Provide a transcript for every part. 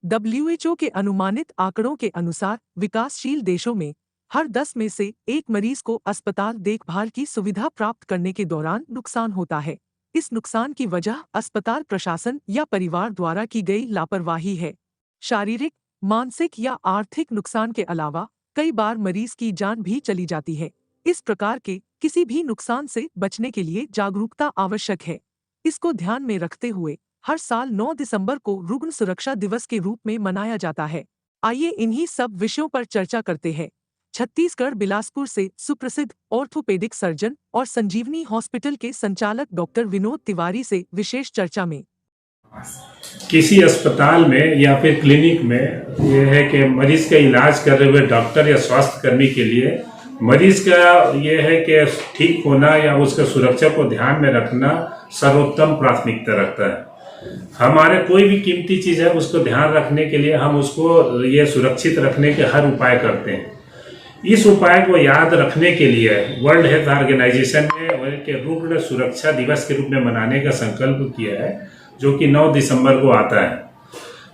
WHO के अनुमानित आंकड़ों के अनुसार विकासशील देशों में हर 10 में से एक मरीज को अस्पताल देखभाल की सुविधा प्राप्त करने के दौरान नुकसान होता है। इस नुकसान की वजह अस्पताल प्रशासन या परिवार द्वारा की गई लापरवाही है। शारीरिक, मानसिक या आर्थिक नुकसान के अलावा कई बार मरीज की जान भी चली जाती है। इस प्रकार के किसी भी नुकसान से बचने के लिए जागरूकता आवश्यक है। इसको ध्यान में रखते हुए हर साल 9 दिसंबर को रुग्ण सुरक्षा दिवस के रूप में मनाया जाता है। आइए इन्हीं सब विषयों पर चर्चा करते हैं। छत्तीसगढ़ बिलासपुर से सुप्रसिद्ध ऑर्थोपेडिक सर्जन और संजीवनी हॉस्पिटल के संचालक डॉक्टर विनोद तिवारी से विशेष चर्चा में। किसी अस्पताल में या फिर क्लिनिक में यह है कि मरीज का इलाज कर रहे हुए डॉक्टर या स्वास्थ्य कर्मी के लिए मरीज का यह है कि ठीक होना या उसका सुरक्षा को ध्यान में रखना सर्वोत्तम प्राथमिकता रखता है। हमारे कोई भी कीमती चीज है उसको ध्यान रखने के लिए हम उसको ये सुरक्षित रखने के हर उपाय करते हैं। इस उपाय को याद रखने के लिए वर्ल्ड हेल्थ ऑर्गेनाइजेशन ने रुग्ण सुरक्षा दिवस के रूप में मनाने का संकल्प किया है, जो कि 9 दिसंबर को आता है।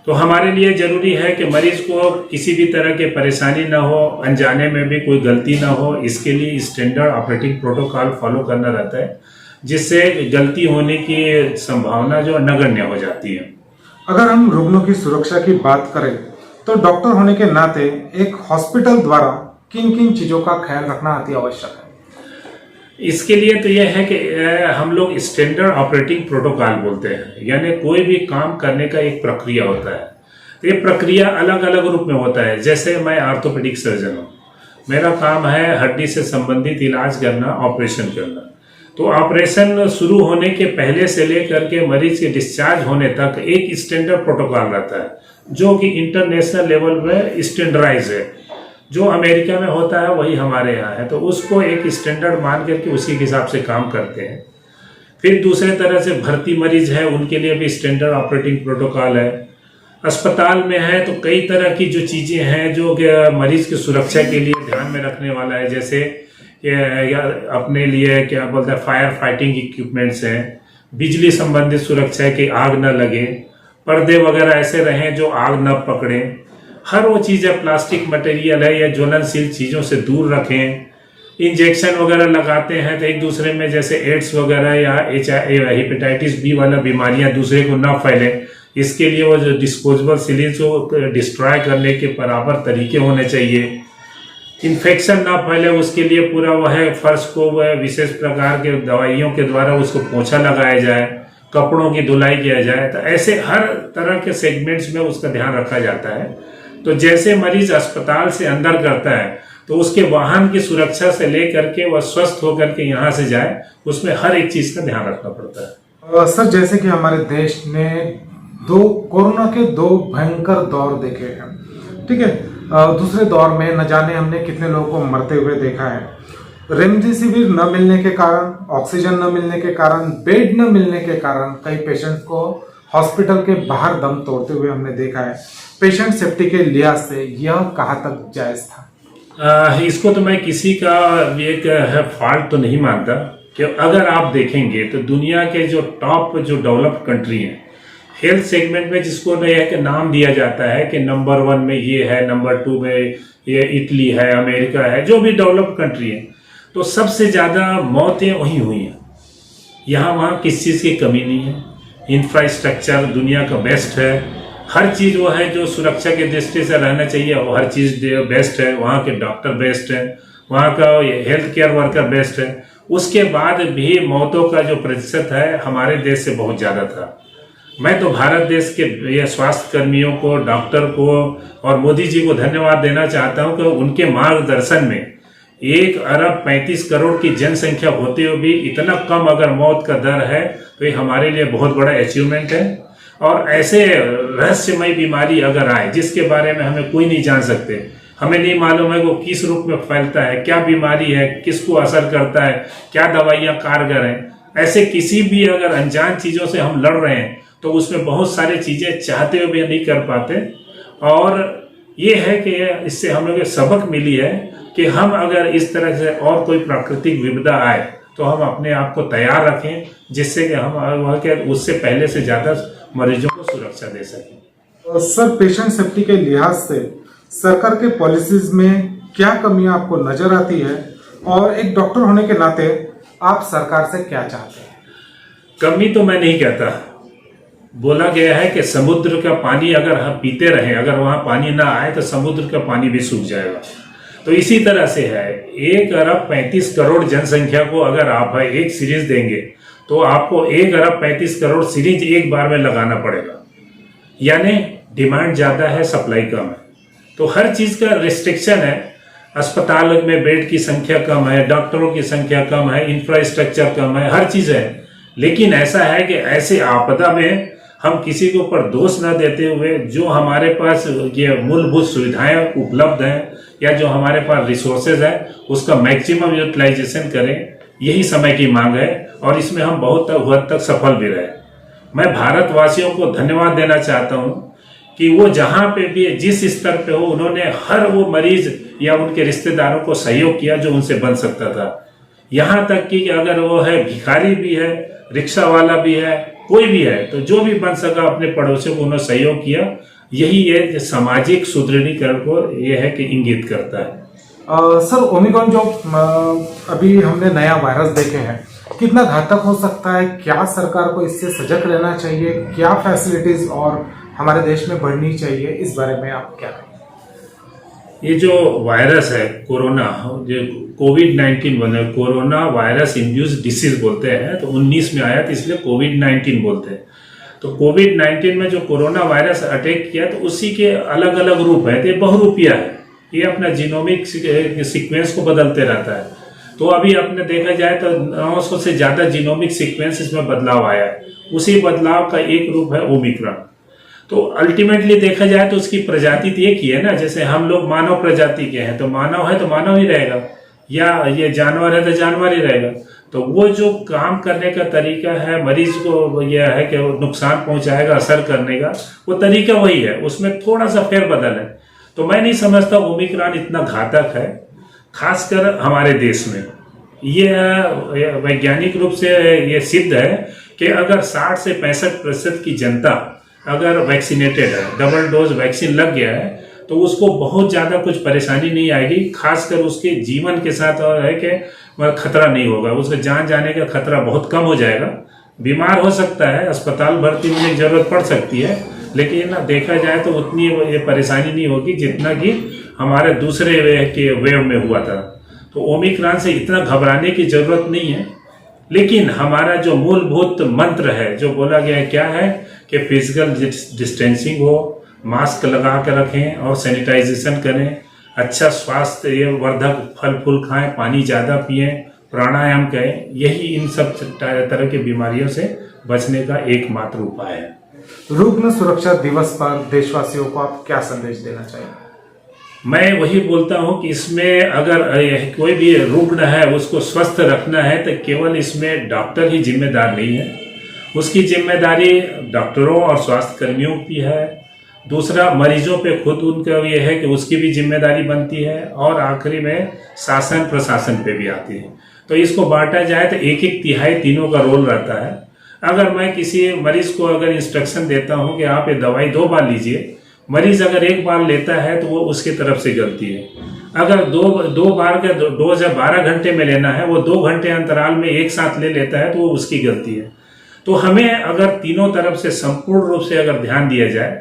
तो हमारे लिए जरूरी है कि मरीज को किसी भी तरह की परेशानी ना हो, अनजाने में भी कोई गलती ना हो, इसके लिए स्टैंडर्ड ऑपरेटिंग प्रोटोकॉल फॉलो करना रहता है, जिससे गलती होने की संभावना जो नगण्य हो जाती है। अगर हम रुग्णों की सुरक्षा की बात करें तो डॉक्टर होने के नाते एक हॉस्पिटल द्वारा किन किन चीजों का ख्याल रखना अति आवश्यक है? इसके लिए तो यह है कि हम लोग स्टैंडर्ड ऑपरेटिंग प्रोटोकॉल बोलते हैं, यानी कोई भी काम करने का एक प्रक्रिया होता है। तो ये प्रक्रिया अलग अलग रूप में होता है। जैसे मैं ऑर्थोपेडिक सर्जन हूँ, मेरा काम है हड्डी से संबंधित इलाज करना, ऑपरेशन करना। तो ऑपरेशन शुरू होने के पहले से लेकर के मरीज के डिस्चार्ज होने तक एक स्टैंडर्ड प्रोटोकॉल रहता है, जो कि इंटरनेशनल लेवल में स्टैंडर्डाइज है। जो अमेरिका में होता है वही हमारे यहाँ है, तो उसको एक स्टैंडर्ड मान करके उसी के हिसाब से काम करते हैं। फिर दूसरे तरह से भर्ती मरीज है, उनके लिए भी स्टैंडर्ड ऑपरेटिंग प्रोटोकॉल है। अस्पताल में है तो कई तरह की जो चीज़ें हैं जो मरीज की सुरक्षा के लिए ध्यान में रखने वाला है, जैसे अपने लिए क्या बोलते हैं फायर फाइटिंग इक्विपमेंट्स हैं, बिजली संबंधित सुरक्षा है कि आग न लगे, पर्दे वगैरह ऐसे रहें जो आग न पकड़े, हर वो चीज़ है प्लास्टिक मटेरियल है या ज्वलनशील चीज़ों से दूर रखें। इंजेक्शन वगैरह लगाते हैं तो एक दूसरे में जैसे एड्स वगैरह या हेपेटाइटिस बी वाला बीमारियां दूसरे को ना फैले, इसके लिए वो जो डिस्पोजेबल सिरिंज को डिस्ट्रॉय करने के बराबर तरीके होने चाहिए। इन्फेक्शन ना फैले उसके लिए पूरा वह फर्श को वह विशेष प्रकार के दवाइयों के द्वारा उसको पोछा लगाया जाए, कपड़ों की धुलाई किया जाए। तो ऐसे हर तरह के सेगमेंट्स में उसका ध्यान रखा जाता है। तो जैसे मरीज अस्पताल से अंदर करता है तो उसके वाहन की सुरक्षा से लेकर के वह स्वस्थ होकर के यहाँ से जाए, उसमें हर एक चीज का ध्यान रखना पड़ता है। सर, जैसे कि हमारे देश ने कोरोना के 2 भयंकर दौर देखे हैं, ठीक है। दूसरे दौर में न जाने हमने कितने लोगों को मरते हुए देखा है। रेमडेसिविर न मिलने के कारण, ऑक्सीजन न मिलने के कारण, बेड न मिलने के कारण कई पेशेंट को हॉस्पिटल के बाहर दम तोड़ते हुए हमने देखा है। पेशेंट सेफ्टी के लिहाज से यह कहाँ तक जायज था? इसको तो मैं किसी का एक फॉल्ट तो नहीं मानता कि अगर आप देखेंगे तो दुनिया के जो टॉप जो डेवलप्ड कंट्री हैं हेल्थ सेगमेंट में, जिसको है कि नाम दिया जाता है कि नंबर 1 में ये है, नंबर 2 में ये इटली है, अमेरिका है, जो भी डेवलप्ड कंट्री है, तो सबसे ज़्यादा मौतें वहीं हुई हैं। यहाँ वहाँ किस चीज़ की कमी नहीं है। इंफ्रास्ट्रक्चर दुनिया का बेस्ट है, हर चीज़ वो है जो सुरक्षा की दृष्टि से रहना चाहिए, वो हर चीज़ बेस्ट है। वहाँ के डॉक्टर बेस्ट है, वहाँ का हेल्थ केयर वर्कर बेस्ट है। उसके बाद भी मौतों का जो प्रतिशत है हमारे देश से बहुत ज़्यादा था। मैं तो भारत देश के ये स्वास्थ्य कर्मियों को, डॉक्टर को और मोदी जी को धन्यवाद देना चाहता हूँ कि उनके मार्गदर्शन में 1 अरब 35 करोड़ की जनसंख्या होते हुए भी इतना कम अगर मौत का दर है तो ये हमारे लिए बहुत बड़ा अचीवमेंट है। और ऐसे रहस्यमय बीमारी अगर आए जिसके बारे में हमें कोई नहीं जान सकते, हमें नहीं मालूम है वो किस रूप में फैलता है, क्या बीमारी है, किसको असर करता है, क्या दवाइयाँ कारगर हैं, ऐसे किसी भी अगर अनजान चीज़ों से हम लड़ रहे हैं तो उसमें बहुत सारी चीज़ें चाहते हुए भी नहीं कर पाते। और ये है कि इससे हम लोग सबक मिली है कि हम अगर इस तरह से और कोई प्राकृतिक विपदा आए तो हम अपने आप को तैयार रखें, जिससे कि हम उससे पहले से ज़्यादा मरीजों को सुरक्षा दे सकें। सर, पेशेंट सेफ्टी के लिहाज से सरकार के पॉलिसीज में क्या कमियां आपको नजर आती है, और एक डॉक्टर होने के नाते आप सरकार से क्या चाहते हैं? कमी तो मैं नहीं कहता। बोला गया है कि समुद्र का पानी अगर हम पीते रहें, अगर वहां पानी ना आए तो समुद्र का पानी भी सूख जाएगा। तो इसी तरह से है, 1 अरब 35 करोड़ जनसंख्या को अगर आप एक सीरीज देंगे तो आपको 1 अरब 35 करोड़ सीरीज एक बार में लगाना पड़ेगा। यानी डिमांड ज्यादा है, सप्लाई कम है। तो हर चीज का रिस्ट्रिक्शन है। अस्पताल में बेड की संख्या कम है, डॉक्टरों की संख्या कम है, इंफ्रास्ट्रक्चर कम है, हर चीज है। लेकिन ऐसा है कि ऐसे आपदा में हम किसी के ऊपर दोष न देते हुए जो हमारे पास ये मूलभूत सुविधाएं उपलब्ध हैं या जो हमारे पास रिसोर्सेज है उसका मैक्सिमम यूटिलाइजेशन करें, यही समय की मांग है। और इसमें हम बहुत हद तक सफल भी रहे। मैं भारतवासियों को धन्यवाद देना चाहता हूं कि वो जहां पे भी जिस स्तर पे हो, उन्होंने हर वो मरीज या उनके रिश्तेदारों को सहयोग किया जो उनसे बन सकता था। यहां तक कि अगर वो है भिखारी भी है, रिक्शा वाला भी है, कोई भी है, तो जो भी बन सका अपने पड़ोसियों को उन्होंने सहयोग किया। यही ये सामाजिक सुदृढ़ीकरण को ये है कि इंगित करता है। सर, ओमिक्रॉन जो अभी हमने नया वायरस देखे हैं, कितना घातक हो सकता है? क्या सरकार को इससे सजग रहना चाहिए? क्या फैसिलिटीज और हमारे देश में बढ़नी चाहिए? इस बारे में आप क्या कहेंगे? ये जो वायरस है कोरोना, जो कोविड-19 बना, कोरोना वायरस इंड्यूस डिसीज बोलते हैं, तो 19 में आया तो इसलिए कोविड-19 बोलते हैं। तो कोविड-19 में जो कोरोना वायरस अटैक किया तो उसी के अलग अलग रूप है। तो ये बहुरूपिया है, ये अपना जीनोमिक सीक्वेंस को बदलते रहता है। तो अभी अपने देखा जाए तो 900 से ज्यादा जीनोमिक सीक्वेंस इसमें बदलाव आया है। उसी बदलाव का एक रूप है ओमिक्रॉन। तो अल्टीमेटली देखा जाए तो उसकी प्रजाति तो एक ही है ना। जैसे हम लोग मानव प्रजाति के हैं, तो मानव है तो मानव ही रहेगा, या ये जानवर है तो जानवर ही रहेगा। तो वो जो काम करने का तरीका है, मरीज को यह है कि नुकसान पहुंचाएगा, असर करने का, वो तरीका वही है, उसमें थोड़ा सा फेरबदल है। तो मैं नहीं समझता ओमिक्रॉन इतना घातक है, खासकर हमारे देश में। ये वैज्ञानिक रूप से ये सिद्ध है कि अगर 60 से 65% की जनता अगर वैक्सीनेटेड है, डबल डोज वैक्सीन लग गया है, तो उसको बहुत ज्यादा कुछ परेशानी नहीं आएगी। खासकर उसके जीवन के साथ है कि खतरा नहीं होगा, उसका जान जाने का खतरा बहुत कम हो जाएगा। बीमार हो सकता है, अस्पताल भर्ती होने की जरूरत पड़ सकती है, लेकिन देखा जाए तो उतनी ये परेशानी नहीं होगी जितना कि हमारे दूसरे वेव में हुआ था। तो ओमिक्रॉन से इतना घबराने की जरूरत नहीं है। लेकिन हमारा जो मूलभूत मंत्र है, जो बोला गया है, क्या है कि फिजिकल डिस्टेंसिंग हो, मास्क लगा कर रखें और सैनिटाइजेशन करें, अच्छा स्वास्थ्य वर्धक फल फूल खाएं, पानी ज्यादा पिएं, प्राणायाम करें। यही इन सब तरह की बीमारियों से बचने का एकमात्र उपाय है। रुग्ण सुरक्षा दिवस पर देशवासियों को आप क्या संदेश देना चाहिए? मैं वही बोलता हूं कि इसमें अगर कोई भी रुग्ण है उसको स्वस्थ रखना है तो केवल इसमें डॉक्टर ही जिम्मेदार नहीं है, उसकी जिम्मेदारी डॉक्टरों और स्वास्थ्य कर्मियों की है। दूसरा, मरीजों पे खुद उनका ये है कि उसकी भी जिम्मेदारी बनती है। और आखिरी में शासन प्रशासन पे भी आती है। तो इसको बांटा जाए तो 1-1 तिहाई तीनों का रोल रहता है। अगर मैं किसी मरीज को अगर इंस्ट्रक्शन देता हूं कि आप ये दवाई 2 बार लीजिए, मरीज अगर 1 बार लेता है तो वो उसकी तरफ से गलती है। अगर दो बार का डोज 12 घंटे में लेना है, वो 2 घंटे अंतराल में एक साथ ले लेता है तो वो उसकी गलती है। तो हमें अगर तीनों तरफ से संपूर्ण रूप से अगर ध्यान दिया जाए,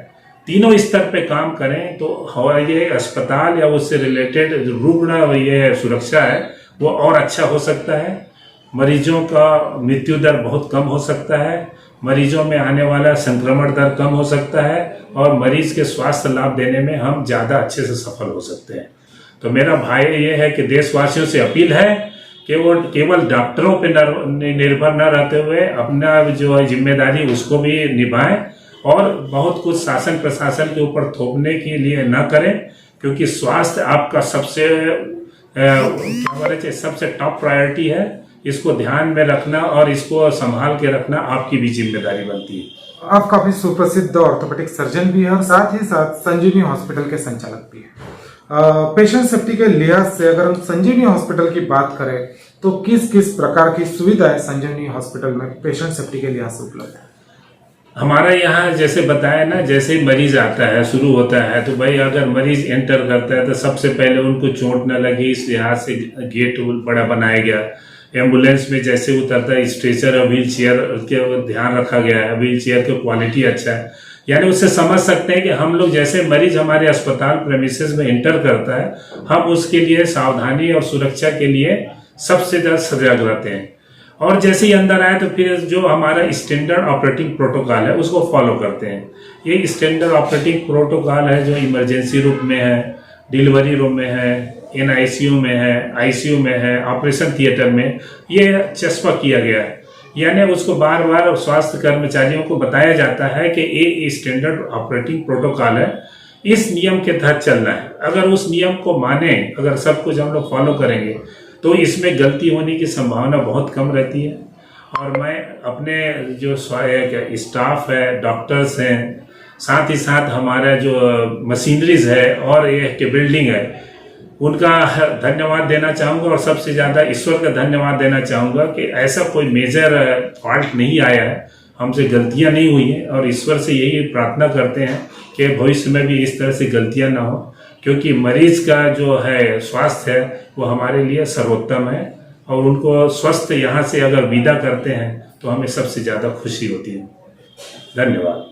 तीनों स्तर पे काम करें, तो ये अस्पताल या उससे रिलेटेड रुग्ण ये सुरक्षा है वो और अच्छा हो सकता है। मरीजों का मृत्यु दर बहुत कम हो सकता है, मरीजों में आने वाला संक्रमण दर कम हो सकता है, और मरीज के स्वास्थ्य लाभ देने में हम ज्यादा अच्छे से सफल हो सकते हैं। तो मेरा भाई ये है कि देशवासियों से अपील है कि वो केवल डॉक्टरों पे निर्भर न रहते हुए अपना जो है जिम्मेदारी उसको भी निभाएं, और बहुत कुछ शासन प्रशासन के ऊपर थोपने के लिए न करें, क्योंकि स्वास्थ्य आपका सबसे टॉप प्रायोरिटी है। इसको ध्यान में रखना और इसको संभाल के रखना आपकी भी जिम्मेदारी बनती है। आप काफी सुप्रसिद्ध ऑर्थोपेडिक सर्जन भी हैं और साथ ही साथ संजीवनी हॉस्पिटल के संचालक भी हैं। पेशेंट सेफ्टी के लिहाज से अगर हम संजीवनी हॉस्पिटल की बात करें तो किस किस प्रकार की सुविधाएं संजीवनी हॉस्पिटल में पेशेंट सेफ्टी के लिहाज से उपलब्ध है? हमारा यहाँ जैसे बताया ना, जैसे ही मरीज आता है, शुरू होता है, तो भाई अगर मरीज एंटर करता है तो सबसे पहले उनको चोट न लगे इस लिहाज से गेट बड़ा बनाया गया। एम्बुलेंस में जैसे उतरता है, स्ट्रेचर और व्हील चेयर के ध्यान रखा गया है, व्हील चेयर की क्वालिटी अच्छा है। यानी उससे समझ सकते हैं कि हम लोग जैसे मरीज हमारे अस्पताल प्रेमिसेस में एंटर करता है, हम उसके लिए सावधानी और सुरक्षा के लिए सबसे ज्यादा सजग रहते हैं। और जैसे ही अंदर आए तो फिर जो हमारा स्टैंडर्ड ऑपरेटिंग प्रोटोकॉल है उसको फॉलो करते हैं। ये स्टैंडर्ड ऑपरेटिंग प्रोटोकॉल है जो इमरजेंसी रूम में है, डिलीवरी रूम में है, NICU में है, ICU में है, ऑपरेशन थिएटर में, ये चस्पा किया गया है। यानी उसको बार बार स्वास्थ्य कर्मचारियों को बताया जाता है कि ये स्टैंडर्ड ऑपरेटिंग प्रोटोकॉल है, इस नियम के तहत चलना है। अगर उस नियम को माने, अगर सब कुछ हम लोग फॉलो करेंगे तो इसमें गलती होने की संभावना बहुत कम रहती है। और मैं अपने जो स्टाफ है, डॉक्टर्स हैं, साथ ही साथ हमारा जो मशीनरीज है और ये बिल्डिंग है, उनका धन्यवाद देना चाहूँगा और सबसे ज़्यादा ईश्वर का धन्यवाद देना चाहूँगा कि ऐसा कोई मेजर फॉल्ट नहीं आया है, हमसे गलतियाँ नहीं हुई हैं। और ईश्वर से यही प्रार्थना करते हैं कि भविष्य में भी इस तरह से गलतियाँ ना हो, क्योंकि मरीज का जो है स्वास्थ्य है वो हमारे लिए सर्वोत्तम है। और उनको स्वस्थ यहाँ से अगर विदा करते हैं तो हमें सबसे ज़्यादा खुशी होती है। धन्यवाद।